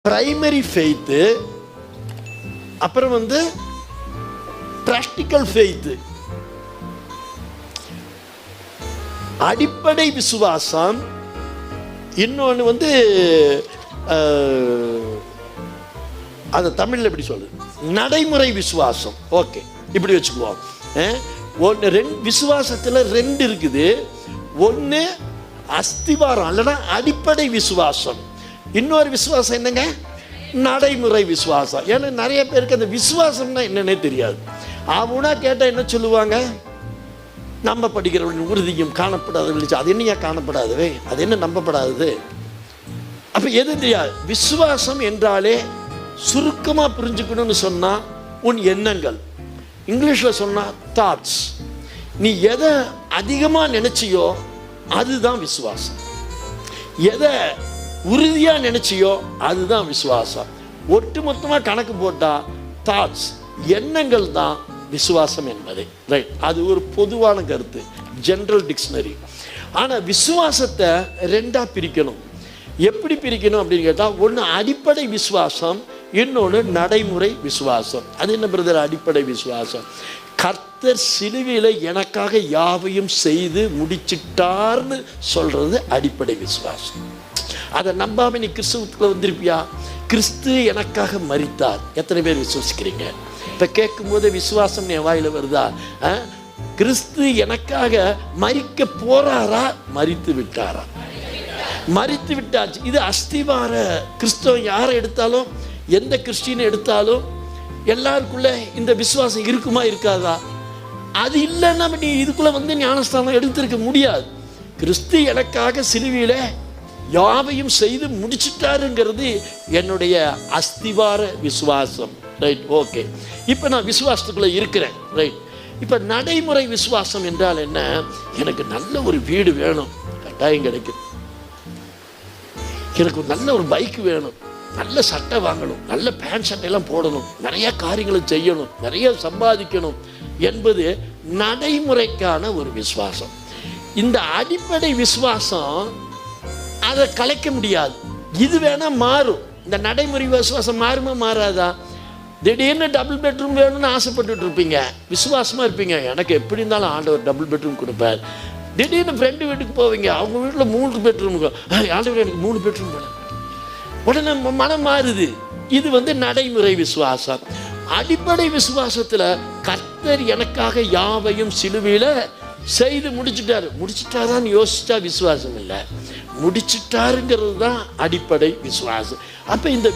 Primary faith, அப்புறம் practical faith. அடிப்படை விசுவாசம், இன்னொன்று அது தமிழில் எப்படி சொல்லுது, நடைமுறை விசுவாசம். ஓகே, இப்படி வச்சுக்குவோம். விசுவாசத்தில் ரெண்டு இருக்குது. ஒன்று அஸ்திவாரம் இல்லைன்னா அடிப்படை விசுவாசம், இன்னொரு விசுவாசம் என்னங்க, நடைமுறை விசுவாசம். ஏன்னா நிறைய பேருக்கு அந்த விசுவாசம்னா என்னன்னே தெரியாது. அவனா கேட்டால் என்ன சொல்லுவாங்க, நம்ம படிக்கிறவர்கள் உறுதியும் காணப்படாத. அது என்னையா காணப்படாதவே, அது என்ன நம்பப்படாதது? அப்போ எது தெரியாது. விசுவாசம் என்றாலே சுருக்கமாக புரிஞ்சுக்கணும்னு சொன்னால் உன் எண்ணங்கள், இங்கிலீஷில் சொன்னால் தாட்ஸ். நீ எதை அதிகமாக நினச்சியோ அதுதான் விசுவாசம். எதை உறுதியாக நினச்சியோ அதுதான் விசுவாசம். ஒட்டு மொத்தமாக கணக்கு போட்டால் தாட்ஸ், எண்ணங்கள் தான் விசுவாசம் என்பது. ரைட், அது ஒரு பொதுவான கருத்து, ஜென்ரல் டிக்ஷனரி. ஆனால் விசுவாசத்தை ரெண்டாக பிரிக்கணும். எப்படி பிரிக்கணும் அப்படின்னு கேட்டால், ஒன்று அடிப்படை விசுவாசம், இன்னொன்று நடைமுறை விசுவாசம். அது என்ன பிரதர் அடிப்படை விசுவாசம்? கர்த்தர் சிலுவையில் எனக்காக யாவையும் செய்து முடிச்சிட்டார்னு சொல்கிறது அடிப்படை விசுவாசம். அதை நம்பாம நீ கிறிஸ்துவத்துக்குள்ள வந்திருப்பியா? கிறிஸ்து எனக்காக மரித்தார். எத்தனை பேர் விசுவாசிக்கிறீங்க? இப்போ கேட்கும்போது விசுவாசம் என் வாயில் வருதா? கிறிஸ்து எனக்காக மரிக்க போறாரா, மரித்து விட்டாரா? மரித்து விட்டாச்சு. இது அஸ்திவார கிறிஸ்தவம். யாரை எடுத்தாலும், எந்த கிறிஸ்டியனை எடுத்தாலும் எல்லாருக்குள்ள இந்த விசுவாசம் இருக்குமா இருக்காதா? அது இல்லைன்னா நீ இதுக்குள்ள ஞானஸ்தானம் எடுத்திருக்க முடியாது. கிறிஸ்து எனக்காக சிலுவையில யாவையும் செய்து முடிச்சிட்டாருங்கிறது என்னுடைய அஸ்திவார விசுவாசம். Right, okay. இப்போ நான் விசுவாசத்துக்குள்ள இருக்கிறேன். ரைட், இப்போ நடைமுறை விசுவாசம் என்றால் என்ன? எனக்கு நல்ல ஒரு வீடு வேணும், கட்டாயம் கிடைக்கும். எனக்கு நல்ல ஒரு பைக் வேணும், நல்ல சட்டை வாங்கணும், நல்ல பேண்ட் சட்டையெல்லாம் போடணும், நிறைய காரியங்களை செய்யணும், நிறைய சம்பாதிக்கணும் என்பது நடைமுறைக்கான ஒரு விசுவாசம். இந்த அடிப்படை விசுவாசம் அதை கலைக்க முடியாது. இது வேணா மாறும். இந்த நடைமுறை விசுவாசம் மாறுமா மாறாதா? திடீர்னு டபுள் பெட்ரூம் வேணும்னு ஆசைப்பட்டுட்டு இருப்பீங்க, விசுவாசமாக இருப்பீங்க, எனக்கு எப்படி இருந்தாலும் ஆண்டவர் டபுள் பெட்ரூம் கொடுப்பார். திடீர்னு ஃப்ரெண்டு வீட்டுக்கு போவீங்க, அவங்க வீட்டில் 3 பெட்ரூம், ஆண்டவர் எனக்கு 3 பெட்ரூம் வேணும். உடனே மனம் மாறுது. இது நடைமுறை விசுவாசம். அடிப்படை விசுவாசத்தில் கர்த்தர் எனக்காக யாவையும் சிலுவையில் செய்து முடிச்சிட்டாரான்னு யோசிச்சா விசுவாசம் இல்லை, முடிச்சிட்டாருங்கிறது தான் அடிப்படை விசுவாசம். அப்போ இந்த